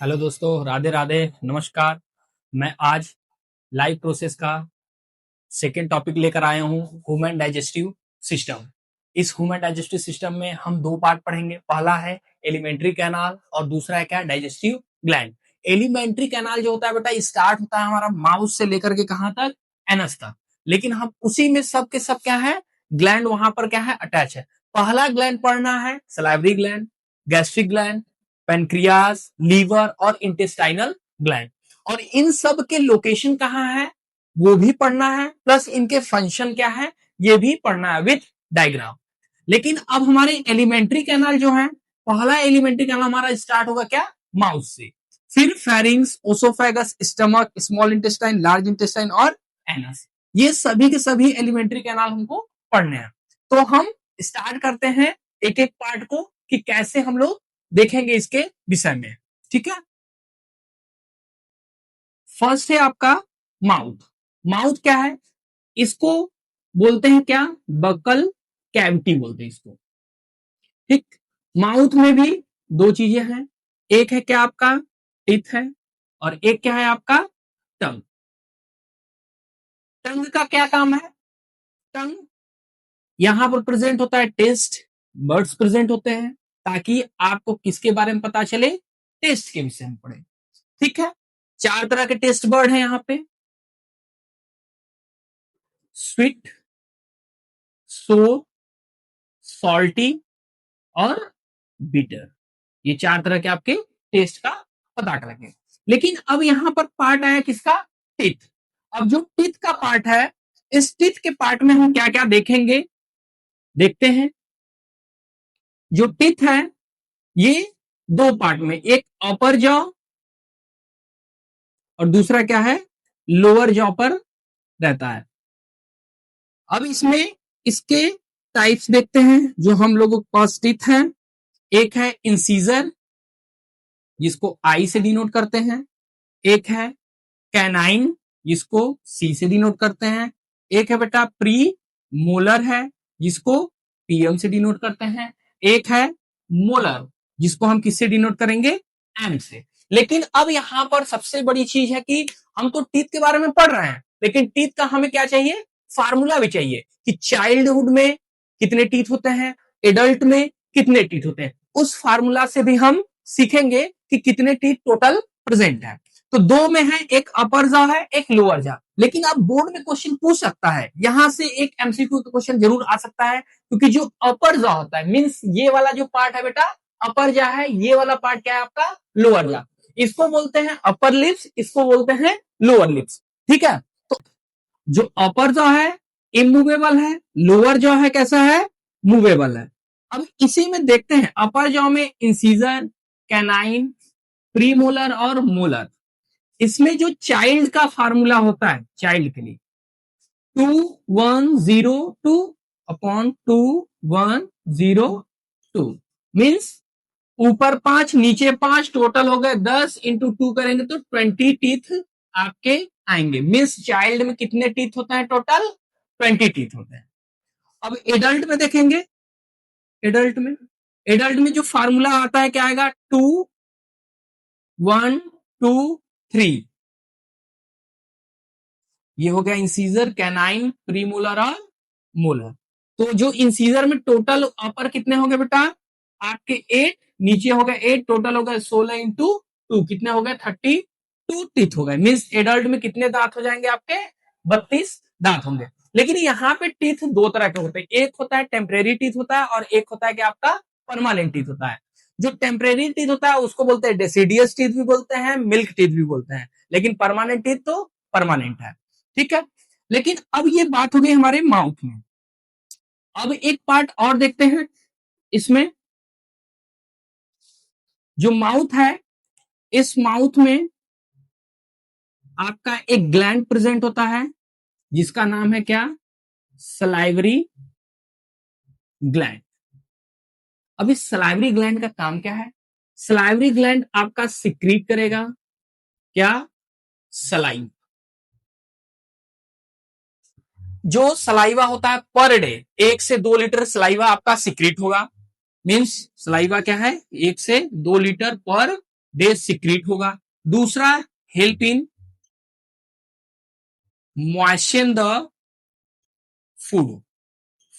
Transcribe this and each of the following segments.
Hello दोस्तों, राधे राधे, नमस्कार। मैं आज लाइव प्रोसेस का सेकेंड टॉपिक लेकर आया हूँ, ह्यूमन डाइजेस्टिव सिस्टम। इस ह्यूमन डाइजेस्टिव सिस्टम में हम दो पार्ट पढ़ेंगे। पहला है एलिमेंट्री कैनाल और दूसरा है क्या, डाइजेस्टिव ग्लैंड। एलिमेंट्री कैनाल जो होता है बेटा, स्टार्ट होता है हमारा माउथ से लेकर के कहां तक, एनस तक। लेकिन हम उसी में सब के सब क्या है, ग्लैंड वहां पर क्या है, अटैच है। पहला ग्लैंड पढ़ना है salivary gland, gastric gland, pancreas, liver और इंटेस्टाइनल ग्लैंड। और इन सब के लोकेशन कहाँ है वो भी पढ़ना है, प्लस इनके फंक्शन क्या है ये भी पढ़ना है विथ डायग्राम। लेकिन अब हमारे एलिमेंट्री कैनाल जो है, पहला एलिमेंट्री कैनाल हमारा स्टार्ट होगा क्या, माउथ से। फिर pharynx, oesophagus, stomach, small intestine, large intestine और एनस। ये सभी के सभी एलिमेंट्री कैनाल हमको पढ़ने हैं। तो हम स्टार्ट करते हैं एक एक पार्ट को कि कैसे हम लोग देखेंगे इसके विषय में। ठीक है, फर्स्ट है आपका माउथ। माउथ क्या है, इसको बोलते हैं क्या, बकल कैविटी बोलते हैं इसको। ठीक, माउथ में भी दो चीजें हैं, एक है क्या आपका टीथ है और एक क्या है आपका टंग। टंग का क्या काम है, टंग यहां पर प्रेजेंट होता है टेस्ट, बर्ड्स प्रेजेंट होते हैं ताकि आपको किसके बारे में पता चले, टेस्ट के विषय में पढ़े। ठीक है, चार तरह के टेस्ट बर्ड हैं यहाँ पे, स्वीट, सोर, सॉल्टी और बिटर। ये चार तरह के आपके टेस्ट का पता करेंगे। लेकिन अब यहां पर पार्ट आया किसका, टीथ। अब जो टीथ का पार्ट है, इस टीथ के पार्ट में हम क्या क्या देखेंगे, देखते हैं। जो टीथ है ये दो पार्ट में, एक अपर जॉ और दूसरा क्या है, लोअर जॉ पर रहता है। अब इसमें इसके टाइप्स देखते हैं जो हम लोगों के पास टीथ है। एक है इंसीजर जिसको आई से डिनोट करते हैं, एक है कैनाइन जिसको सी से डिनोट करते हैं, एक है बेटा प्री मोलर है जिसको पीएम से डिनोट करते हैं, एक है मोलर जिसको हम किससे डिनोट करेंगे, एम से। लेकिन अब यहां पर सबसे बड़ी चीज है कि हम तो टीथ के बारे में पढ़ रहे हैं, लेकिन टीथ का हमें क्या चाहिए, फार्मूला भी चाहिए कि चाइल्डहुड में कितने टीथ होते हैं, एडल्ट में कितने टीथ होते हैं। उस फार्मूला से भी हम सीखेंगे कि कितने टीथ टोटल प्रेजेंट है। तो दो में है, एक अपर जा है एक लोअर जा। लेकिन आप बोर्ड में क्वेश्चन पूछ सकता है, यहां से एक एमसीक्यू क्वेश्चन जरूर आ सकता है, क्योंकि जो अपर जा होता है मींस ये वाला जो पार्ट है बेटा अपर जा है, ये वाला पार्ट क्या है आपका लोअर जा। इसको बोलते हैं अपर लिप्स, इसको बोलते हैं लोअर लिप्स। ठीक है, तो जो अपर जॉ है इमूवेबल है, लोअर जॉ है कैसा है, मूवेबल है। अब इसी में देखते हैं अपर जॉ में इंसीजर, कैनाइन, प्रीमोलर और मोलर। इसमें जो चाइल्ड का फार्मूला होता है चाइल्ड के लिए 2102 अपॉन 2102 मीन्स ऊपर 5 नीचे 5 टोटल हो गए 10 इंटू 2 करेंगे तो 20 टीथ आपके आएंगे। मीन्स चाइल्ड में कितने टीथ होते हैं, टोटल 20 टीथ होते हैं। अब एडल्ट में देखेंगे, एडल्ट में जो फार्मूला आता है क्या आएगा, 2123। ये हो गया इंसीजर, कैनाइन, प्रीमोलर और मोलर। तो जो इंसीजर में टोटल अपर कितने हो गए बेटा आपके 8, नीचे हो गए 8, टोटल हो गए 16 इंटू 2 कितने हो गए 32 टीथ हो गए। मीन्स एडल्ट में कितने दांत हो जाएंगे आपके, 32 दांत होंगे। लेकिन यहाँ पे टीथ दो तरह के होते हैं, एक होता है टेम्परेरी टीथ होता है और एक होता है कि आपका परमानेंट टीथ होता है। जो टेम्परेरी टीथ होता है उसको बोलते हैं डेसिडियस टीथ भी बोलते हैं, मिल्क टीथ भी बोलते हैं, लेकिन परमानेंट टीथ तो परमानेंट है। ठीक है, लेकिन अब ये बात हो गई हमारे माउथ में। अब एक पार्ट और देखते हैं इसमें, जो माउथ है इस माउथ में आपका एक ग्लैंड प्रेजेंट होता है जिसका नाम है क्या, सलाइवरी ग्लैंड। अब इस सलाइवरी ग्लैंड का काम क्या है, सलाइवरी ग्लैंड आपका सिक्रीट करेगा क्या, सलाइव। जो सलाइवा होता है पर डे 1 से 2 लीटर सलाइवा आपका सिक्रीट होगा। मीन्स सलाइवा क्या है, 1 से 2 लीटर पर दे सिक्रीट होगा। दूसरा, help in moisten the food,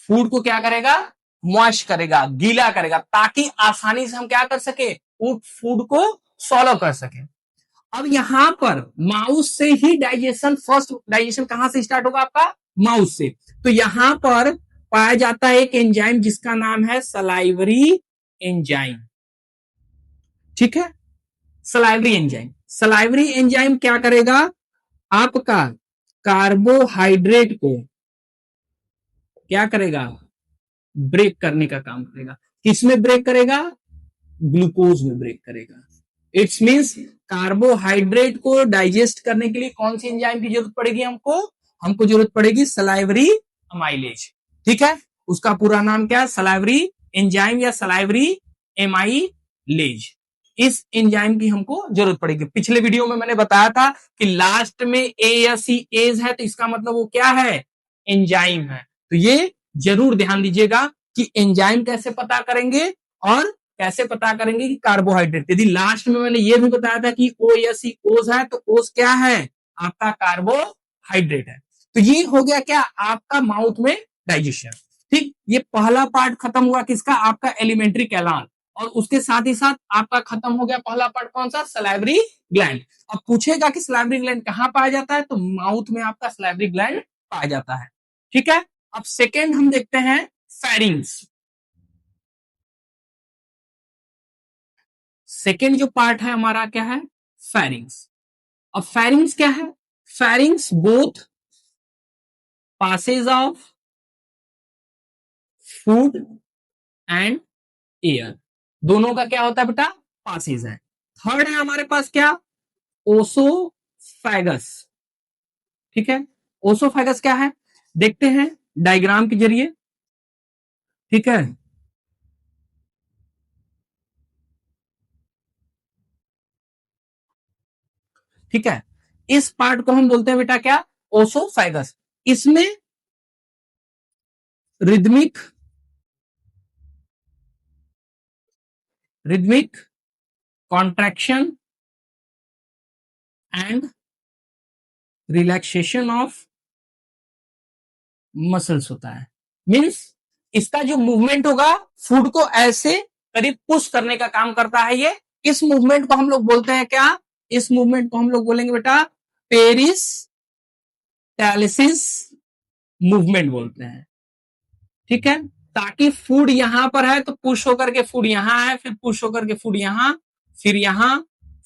food को क्या करेगा, मॉइस्ट करेगा, गीला करेगा, ताकि आसानी से हम क्या कर सके, उस फूड को सॉलो कर सके। अब यहां पर माउस से ही डाइजेशन, फर्स्ट डाइजेशन कहां से स्टार्ट होगा आपका, माउस से। तो यहां पर पाया जाता है एक एंजाइम जिसका नाम है सलाइवरी एंजाइम। ठीक है, सलाइवरी एंजाइम। सलाइवरी एंजाइम क्या करेगा, आपका कार्बोहाइड्रेट को क्या करेगा, ब्रेक करने का काम करेगा। किसमें ब्रेक करेगा, ग्लूकोज में ब्रेक करेगा। इट्स मींस कार्बोहाइड्रेट को डाइजेस्ट करने के लिए कौन सी एंजाइम की जरूरत पड़ेगी हमको, हमको जरूरत पड़ेगी सलाइवरी अमाइलेज। ठीक है, उसका पूरा नाम क्या है, सलाइवरी एंजाइम या सलाइवरी एमाइलेज। इस एंजाइम की हमको जरूरत पड़ेगी। पिछले वीडियो में मैंने बताया था कि लास्ट में ए या सी एज है तो इसका मतलब वो क्या है, एंजाइम है। तो ये जरूर ध्यान दीजिएगा कि एंजाइम कैसे पता करेंगे और कैसे पता करेंगे कि कार्बोहाइड्रेट। यदि लास्ट में मैंने ये भी बताया था कि ओ या सी ओज है तो ओज क्या है, आपका कार्बोहाइड्रेट है। तो ये हो गया क्या, आपका माउथ में डाइजेशन। ठीक, ये पहला पार्ट खत्म हुआ किसका, आपका एलिमेंट्री कैनाल। और उसके साथ ही साथ आपका खत्म हो गया पहला पार्ट कौन सा, सलाइवरी ग्लैंड। अब पूछेगा कि सलाइवरी ग्लैंड कहां पाया जाता है, तो माउथ में आपका सलाइवरी ग्लैंड पाया जाता है। ठीक है, अब सेकेंड हम देखते हैं फेरिंग्स। सेकेंड जो पार्ट है हमारा क्या है, फेरिंग्स। अब फेरिंग्स क्या है, pharynx both passage of food and air, दोनों का क्या होता है बेटा, पासेज है। थर्ड है हमारे पास क्या, ओसोफेगस। ठीक है, ओसोफेगस क्या है, देखते हैं डायग्राम के जरिए। ठीक है, ठीक है, इस पार्ट को हम बोलते हैं बेटा क्या, ओसोफेगस। इसमें rhythmic rhythmic contraction and relaxation of muscles होता है। मींस इसका जो मूवमेंट होगा, फूड को ऐसे करीब पुश करने का काम करता है ये। इस मूवमेंट को हम लोग बोलते हैं क्या, इस मूवमेंट को हम लोग बोलेंगे बेटा पेरिस्टालिसिस मूवमेंट बोलते हैं। ठीक है, ताकि फूड यहां पर है तो पुश होकर के फूड यहां है, फिर पुश होकर के फूड यहां, फिर यहां,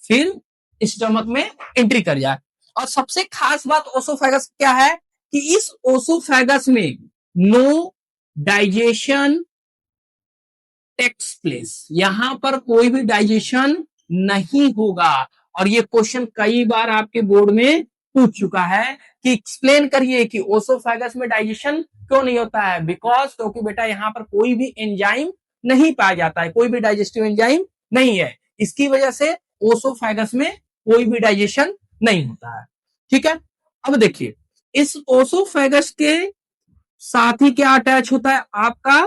फिर स्टमक में एंट्री कर जाए। और सबसे खास बात ओसोफेगस क्या है कि इस ओसोफेगस में नो डाइजेशन टेक्स प्लेस, यहां पर कोई भी डाइजेशन नहीं होगा। और ये क्वेश्चन कई बार आपके बोर्ड में पूछ चुका है कि एक्सप्लेन करिए कि ओसोफेगस में डाइजेशन क्यों नहीं होता है, बिकॉज क्योंकि बेटा यहां पर कोई भी एंजाइम नहीं पाया जाता है, कोई भी डाइजेस्टिव एंजाइम नहीं है, इसकी वजह से ओसोफेगस में कोई भी डाइजेशन नहीं होता है। ठीक है, अब देखिए इस ओसोफेगस के साथ ही क्या अटैच होता है, आपका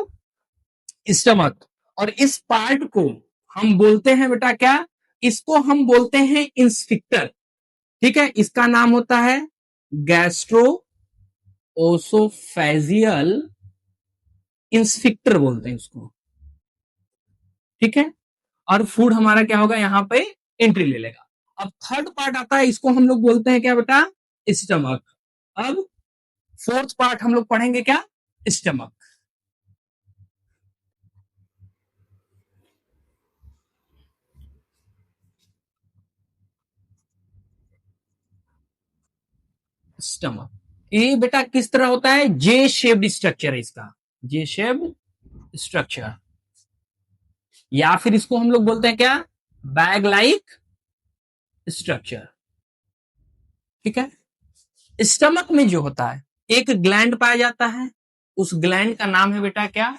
स्टमक। और इस पार्ट को हम बोलते हैं बेटा क्या, इसको हम बोलते हैं इंस्फिक्टर। ठीक है, इसका नाम होता है गैस्ट्रो ओसोफेजियल इंस्फिक्टर बोलते हैं उसको। ठीक है, और फूड हमारा क्या होगा, यहां पे एंट्री ले लेगा। अब थर्ड पार्ट आता है, इसको हम लोग बोलते हैं क्या बेटा, स्टमक। अब फोर्थ पार्ट हम लोग पढ़ेंगे क्या, स्टमक। स्टमक, ये बेटा किस तरह होता है, जे शेप्ड स्ट्रक्चर है इसका, जे शेप्ड स्ट्रक्चर, या फिर इसको हम लोग बोलते हैं क्या, बैग लाइक स्ट्रक्चर। ठीक है, स्टमक में जो होता है एक ग्लैंड पाया जाता है, उस ग्लैंड का नाम है बेटा क्या,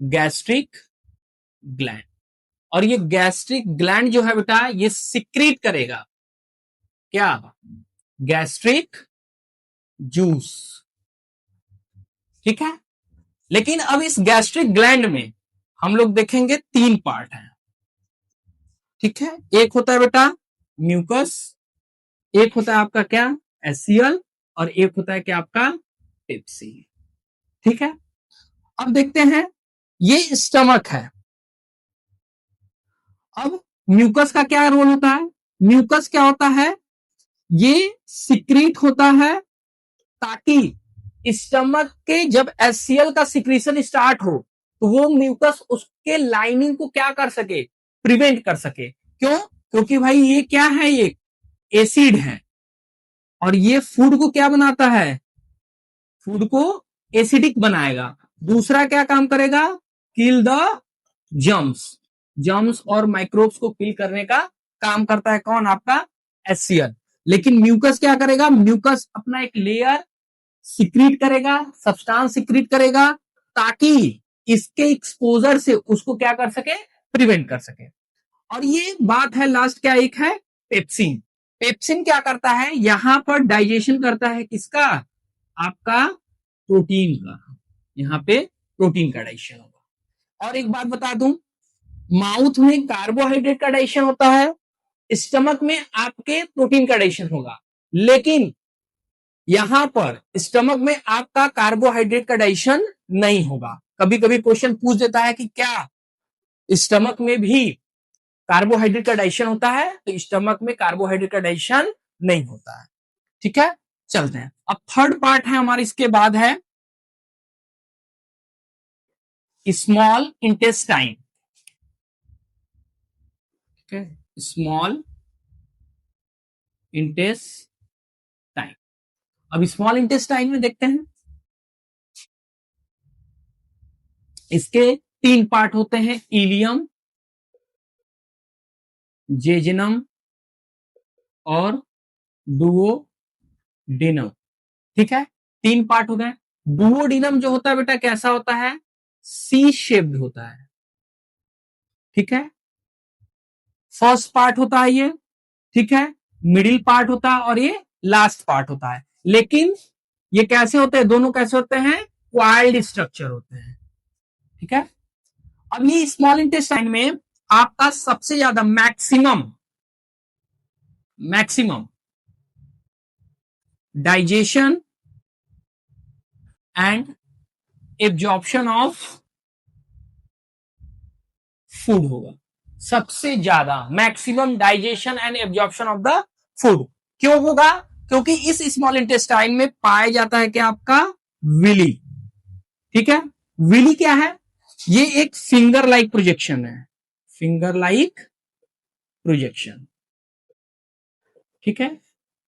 गैस्ट्रिक ग्लैंड। और ये गैस्ट्रिक ग्लैंड जो है बेटा ये सिक्रीट करेगा क्या, गैस्ट्रिक जूस। ठीक है, लेकिन अब इस गैस्ट्रिक ग्लैंड में हम लोग देखेंगे तीन पार्ट हैं। ठीक है, एक होता है बेटा म्यूकस, एक होता है आपका क्या एससीएल, और एक होता है क्या आपका पेप्सी। ठीक है, अब देखते हैं ये स्टमक है। अब म्यूकस का क्या रोल होता है? म्यूकस क्या होता है? ये सिक्रीट होता है ताकि स्टमक के जब एचसीएल का सिक्रीशन स्टार्ट हो तो वो म्यूकस उसके लाइनिंग को क्या कर सके, प्रिवेंट कर सके। क्यों? क्योंकि भाई ये क्या है, ये एसिड है और ये फूड को क्या बनाता है, फूड को एसिडिक बनाएगा। दूसरा क्या काम करेगा, किल द जर्म्स, जर्म्स और माइक्रोब्स को किल करने का काम करता है कौन, आपका एचसीएल। लेकिन म्यूकस क्या करेगा, म्यूकस अपना एक लेयर सिक्रीट करेगा, सब्सटेंस सिक्रीट करेगा ताकि इसके एक्सपोजर से उसको क्या कर सके, प्रिवेंट कर सके। और ये बात है लास्ट, क्या एक है पेप्सिन। पेप्सिन क्या करता है, यहां पर डाइजेशन करता है किसका, आपका प्रोटीन का, यहां पे प्रोटीन का डाइजेशन होगा। और एक बात बता दूं, माउथ में कार्बोहाइड्रेट का डाइजेशन होता है, स्टमक में आपके प्रोटीन का डाइजेशन होगा। लेकिन यहां पर स्टमक में आपका कार्बोहाइड्रेट का डाइजेशन नहीं होगा। कभी कभी क्वेश्चन पूछ देता है कि क्या स्टमक में भी कार्बोहाइड्रेट का डाइजेशन होता है, तो स्टमक में कार्बोहाइड्रेट का डाइजेशन नहीं होता है। ठीक है, चलते हैं। अब थर्ड पार्ट है हमारे, इसके बाद है स्मॉल इंटेस्टाइन। ठीक है, स्मॉल इंटेस्टाइन। अब स्मॉल इंटेस्टाइन में देखते हैं, इसके तीन पार्ट होते हैं, इलियम, जेजिनम और डुओडेनम। ठीक है, तीन पार्ट हो गए। डुओडेनम जो होता है बेटा कैसा होता है, सी शेप्ड होता है। ठीक है, फर्स्ट पार्ट होता है ये, ठीक है, मिडिल पार्ट होता है और ये लास्ट पार्ट होता है। लेकिन ये कैसे होते हैं, दोनों कैसे होते हैं, क्वाइल्ड स्ट्रक्चर होते हैं। ठीक है, अब ये स्मॉल इंटेस्टाइन में आपका सबसे ज्यादा maximum digestion and absorption of food होगा। सबसे ज्यादा maximum digestion and absorption of the food क्यों होगा, क्योंकि इस स्मॉल इंटेस्टाइन में पाया जाता है कि आपका विली। ठीक है, विली क्या है, ये एक फिंगर लाइक प्रोजेक्शन है, फिंगर लाइक प्रोजेक्शन। ठीक है,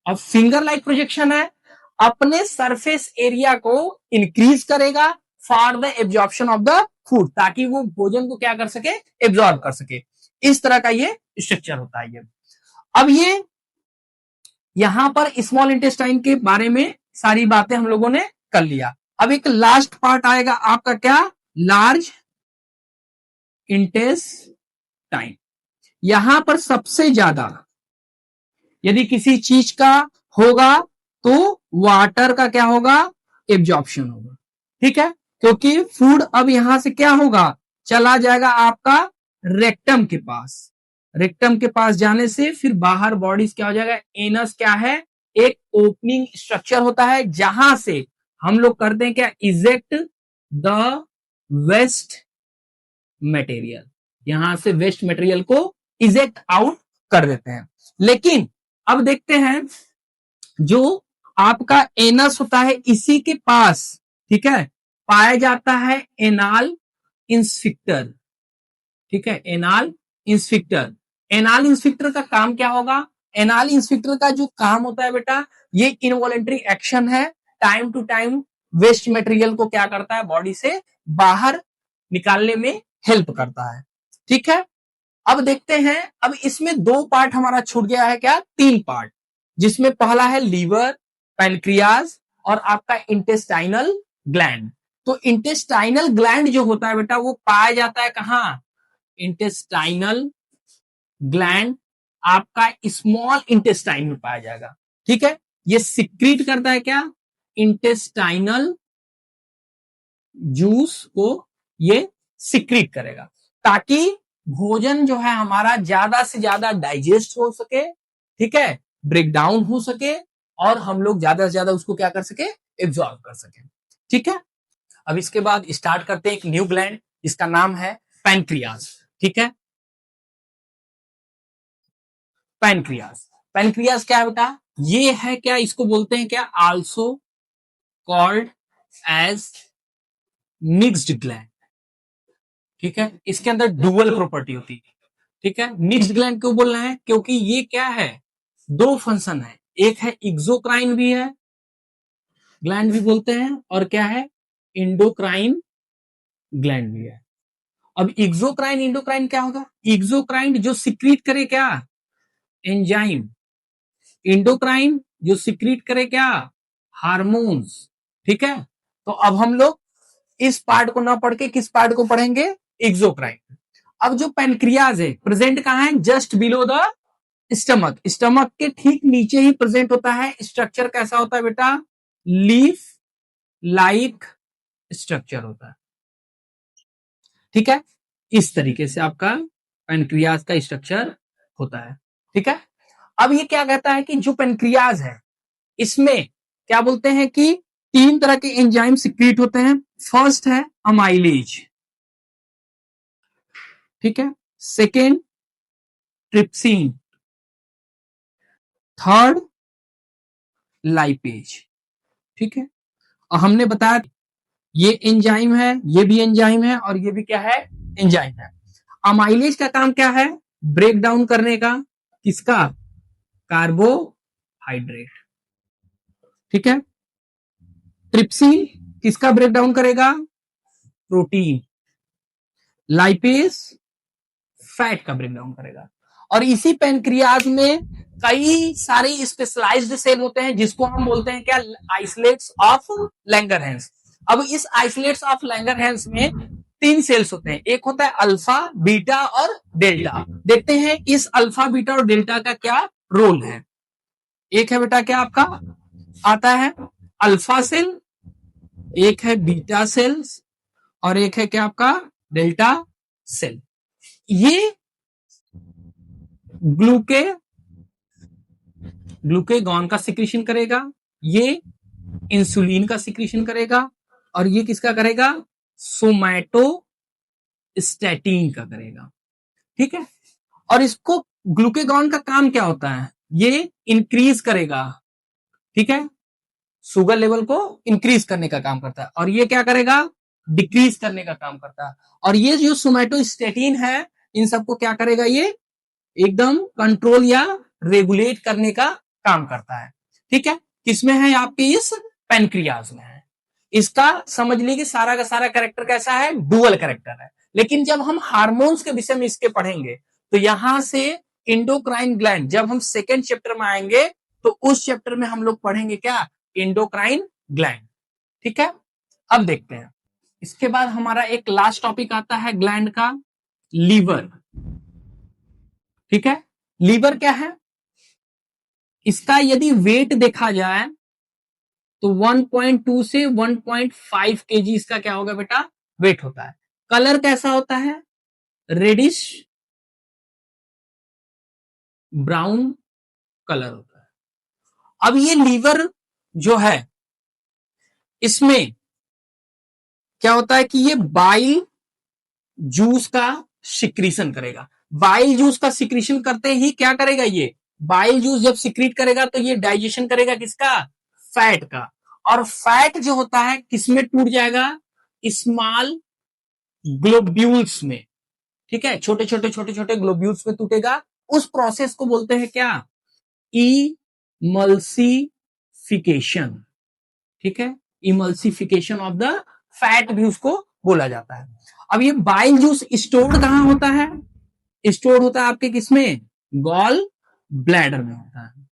अब फिंगर लाइक प्रोजेक्शन है, अपने सरफेस एरिया को इंक्रीज करेगा for the absorption of the food, ताकि वो भोजन को क्या कर सके, एब्जॉर्ब कर सके। इस तरह का ये स्ट्रक्चर होता है ये। अब ये यहां पर स्मॉल इंटेस्टाइन के बारे में सारी बातें हम लोगों ने कर लिया। अब एक लास्ट पार्ट आएगा आपका क्या, लार्ज इंटेस्टाइन। यहां पर सबसे ज्यादा यदि किसी चीज का होगा तो वाटर का क्या होगा, एब्जॉर्प्शन होगा। ठीक है, क्योंकि फूड अब यहां से क्या होगा, चला जाएगा आपका रेक्टम के पास। रेक्टम के पास जाने से फिर बाहर बॉडीज क्या हो जाएगा, एनस क्या है, एक ओपनिंग स्ट्रक्चर होता है जहां से हम लोग करते हैं क्या, इजेक्ट द वेस्ट मटेरियल, यहां से वेस्ट मटेरियल को इजेक्ट आउट कर देते हैं। लेकिन अब देखते हैं जो आपका एनस होता है इसी के पास, ठीक है, पाया जाता है एनाल इंस्फिक्टर। ठीक है, एनाल इंस्फिक्टर। एनाल इंस्फिक्टर का काम क्या होगा, एनाल इंस्फिक्टर का जो काम होता है बेटा, ये इनवॉलेंट्री एक्शन है, time to time waste material को क्या करता है, बॉडी से बाहर निकालने में हेल्प करता है। ठीक है, अब देखते हैं, अब इसमें दो पार्ट हमारा छूट गया है, क्या, तीन पार्ट, जिसमें पहला है लीवर, पैनक्रियाज और आपका इंटेस्टाइनल ग्लैंड। तो इंटेस्टाइनल ग्लैंड जो होता है बेटा वो पाया जाता है कहां, इंटेस्टाइनल ग्लैंड आपका स्मॉल इंटेस्टाइन में पाया जाएगा। ठीक है, ये सिक्रीट करता है क्या, इंटेस्टाइनल जूस को ये सिक्रीट करेगा ताकि भोजन जो है हमारा ज्यादा से ज्यादा डाइजेस्ट हो सके, ठीक है, ब्रेक डाउन हो सके, और हम लोग ज्यादा से ज्यादा उसको क्या कर सके, एब्जॉर्ब कर सके। ठीक है, अब इसके बाद स्टार्ट करते हैं एक न्यू ग्लैंड, इसका नाम है पैनक्रियाज। ठीक है, पैनक्रियाज, पैनक्रियाज क्या है बेटा, ये है क्या, इसको बोलते हैं क्या, also called as mixed gland. ठीक है, इसके अंदर डुअल प्रॉपर्टी होती है। ठीक है, मिक्स्ड ग्लैंड क्यों बोल रहे हैं, क्योंकि ये क्या है, दो फंक्शन है, एक है एक्सोक्राइन भी है, ग्लैंड भी बोलते हैं, और क्या है, इंडोक्राइन ग्लैंड भी है। अब एक्सोक्राइन इंडोक्राइन क्या होगा, एक्सोक्राइन जो सिक्रीट करे क्या, एंजाइम, इंडोक्राइन जो सिक्रीट करे क्या, हार्मोन्स। ठीक है, तो अब हम लोग इस पार्ट को ना पढ़ के किस पार्ट को पढ़ेंगे, एक्सोक्राइन। अब जो पैनक्रियाज है प्रेजेंट कहां है, just below the stomach, stomach के ठीक नीचे ही प्रेजेंट होता है। स्ट्रक्चर कैसा होता है बेटा, लीफ लाइक स्ट्रक्चर होता है। ठीक है, इस तरीके से आपका पैनक्रियाज का स्ट्रक्चर होता है। ठीक है, अब ये क्या कहता है कि जो पैनक्रियाज है इसमें क्या बोलते हैं कि तीन तरह के एंजाइम सिक्रीट होते हैं। फर्स्ट है अमाइलेज, ठीक है, सेकेंड ट्रिप्सिन, थर्ड लाइपेज। ठीक है, और हमने बताया ये एंजाइम है, ये भी एंजाइम है, और ये भी क्या है, एंजाइम है। अमाइलेज का काम क्या है, ब्रेक डाउन करने का, किसका, कार्बोहाइड्रेट। ठीक है, ट्रिप्सिन किसका ब्रेक डाउन करेगा, प्रोटीन, लाइपेज फैट का ब्रेक डाउन करेगा। और इसी पैनक्रियाज में कई सारे स्पेशलाइज्ड सेल होते हैं जिसको हम बोलते हैं क्या, आइसोलेट्स ऑफ लैंगरहैंस। अब इस आइसोलेट्स ऑफ लैंगरहैंस में तीन सेल्स होते हैं, एक होता है अल्फा बीटा और डेल्टा। देखते हैं इस अल्फा बीटा और डेल्टा का क्या रोल है। एक है बेटा क्या आपका आता है अल्फा सेल, एक है बीटा सेल्स, और एक है क्या आपका डेल्टा सेल। ये ग्लूकेगॉन का सिक्रीशन करेगा, ये इंसुलिन का सिक्रीशन करेगा, और ये किसका करेगा, सोमैटोस्टैटिन का करेगा। ठीक है, और इसको ग्लूकेगॉन का काम क्या होता है, ये इंक्रीज करेगा, ठीक है, शुगर लेवल को इंक्रीज करने का काम करता है, और ये क्या करेगा, डिक्रीज करने का काम करता है। और ये जो सोमैटोस्टैटिन है इन सबको क्या करेगा, ये एकदम कंट्रोल या रेगुलेट करने का काम करता है। ठीक है, किसमें है, आपके इस पैनक्रियाज में है। इसका समझ लीजिए सारा का सारा कैरेक्टर कैसा है, डुअल कैरेक्टर है। लेकिन जब हम हार्मोन्स के विषय में इसके पढ़ेंगे तो यहां से इंडोक्राइन ग्लैंड, जब हम सेकेंड चैप्टर में आएंगे तो उस चैप्टर में हम लोग पढ़ेंगे क्या, इंडोक्राइन ग्लैंड। ठीक है, अब देखते हैं इसके बाद हमारा एक लास्ट टॉपिक आता है ग्लैंड का, लीवर। ठीक है, लीवर क्या है, इसका यदि वेट देखा जाए तो 1.2 से 1.5 केजी इसका क्या होगा बेटा, वेट होता है। कलर कैसा होता है, रेडिश ब्राउन कलर होता है। अब ये लीवर जो है इसमें क्या होता है कि ये बाइल जूस का सिक्रीशन करेगा। बाइल जूस का सिक्रीशन करते ही क्या करेगा, ये बाइल जूस जब सिक्रीट करेगा तो ये डाइजेशन करेगा किसका, फैट का। और फैट जो होता है किसमें टूट जाएगा, स्मॉल ग्लोब्यूल्स में। ठीक है, छोटे छोटे छोटे छोटे ग्लोब्यूल्स में टूटेगा। उस प्रोसेस को बोलते हैं क्या, इमल्सिफिकेशन। ठीक है, इमल्सिफिकेशन ऑफ द फैट भी उसको बोला जाता है। अब ये बाइल जूस स्टोर कहां होता है, स्टोर होता है आपके किसमें, गॉल ब्लैडर में होता है।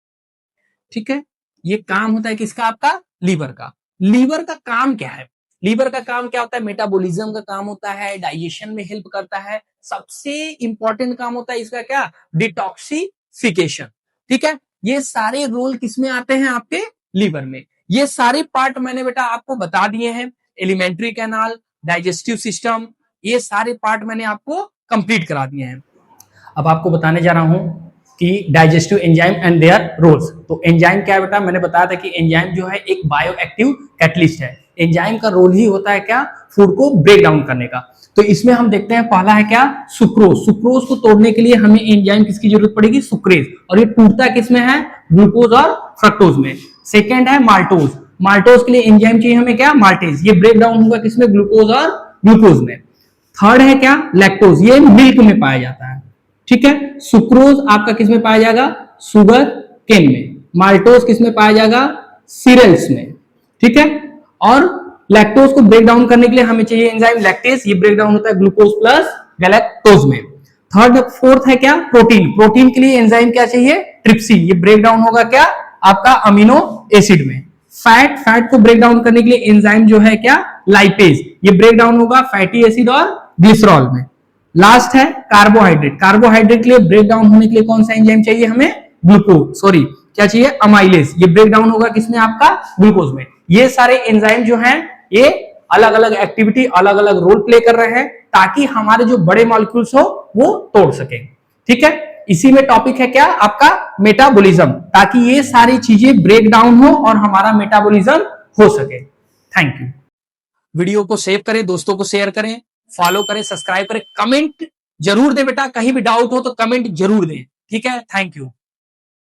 ठीक है, ये काम होता है किसका, आपका लीवर का। लीवर का काम क्या है, लीवर का काम क्या होता है, मेटाबॉलिज्म का काम होता है, डाइजेशन में हेल्प करता है, सबसे इंपॉर्टेंट काम होता है इसका क्या, डिटॉक्सिफिकेशन। ठीक है, ये सारे रोल किसमें आते हैं, आपके लीवर में। ये सारे पार्ट मैंने बेटा आपको बता दिए हैं, एलिमेंट्री कैनाल, डाइजेस्टिव सिस्टम, ये सारे पार्ट मैंने आपको कंप्लीट करा दिए हैं। अब आपको बताने जा रहा हूं कि digestive enzyme and their roles. तो एंजाइम क्या है बेटा, मैंने बताया था कि एंजाइम जो है एक बायो एक्टिव कैटलिस्ट है। एंजाइम का रोल ही होता है क्या, फूड को ब्रेक डाउन करने का। तो इसमें हम देखते हैं पहला है क्या, सुक्रोज। सुक्रोज को तोड़ने के लिए हमें एंजाइम किसकी जरूरत पड़ेगी, सुक्रेज, और ये टूटता किसमें है, ग्लूकोज और फ्रक्टोज में। सेकेंड है माल्टोज। माल्टोज के लिए एंजाइम चाहिए हमें क्या, माल्टेज, ये ब्रेक डाउन होगा किसमें, ग्लूकोज और ग्लूकोज में। थर्ड है क्या, लैक्टोज, ये मिल्क में पाया जाता है। ठीक है, सुक्रोज आपका किसमें पाया जाएगा, शुगर केन में। माल्टोज किसमें पाया जाएगा, सीरियल्स में। ठीक है, और लैक्टोज को ब्रेक डाउन करने के लिए हमें चाहिए एंजाइम लैक्टेज, ये ब्रेक डाउन होता है ग्लूकोज प्लस गैलेक्टोज में। थर्ड फोर्थ है क्या, प्रोटीन। प्रोटीन के लिए एंजाइम क्या चाहिए, ट्रिप्सिन, ये ब्रेक डाउन होगा क्या, आपका अमीनो एसिड में। फैट, फैट को ब्रेक डाउन करने के लिए एंजाइम जो है क्या, लाइपेज, ये ब्रेक डाउन होगा फैटी एसिड और ग्लिसरॉल में। लास्ट है कार्बोहाइड्रेट। कार्बोहाइड्रेट के लिए ब्रेक डाउन होने के लिए कौन सा एंजाइम चाहिए हमें, ग्लूकोज, सॉरी क्या चाहिए, अमाइलेज, ये ब्रेक डाउन होगा किसमें, आपका ग्लूकोज में। ये सारे एंजाइम जो हैं ये अलग अलग एक्टिविटी, अलग अलग रोल प्ले कर रहे हैं ताकि हमारे जो बड़े मॉलिक्यूल्स हो वो तोड़ सके। ठीक है, इसी में टॉपिक है क्या, आपका मेटाबॉलिज्म, ताकि ये सारी चीजें ब्रेक डाउन हो और हमारा मेटाबॉलिज्म हो सके। Thank you. वीडियो को सेव करें, दोस्तों को शेयर करें, फॉलो करें, सब्सक्राइब करें, कमेंट जरूर दें बेटा, कहीं भी डाउट हो तो कमेंट जरूर दें। ठीक है, थैंक यू।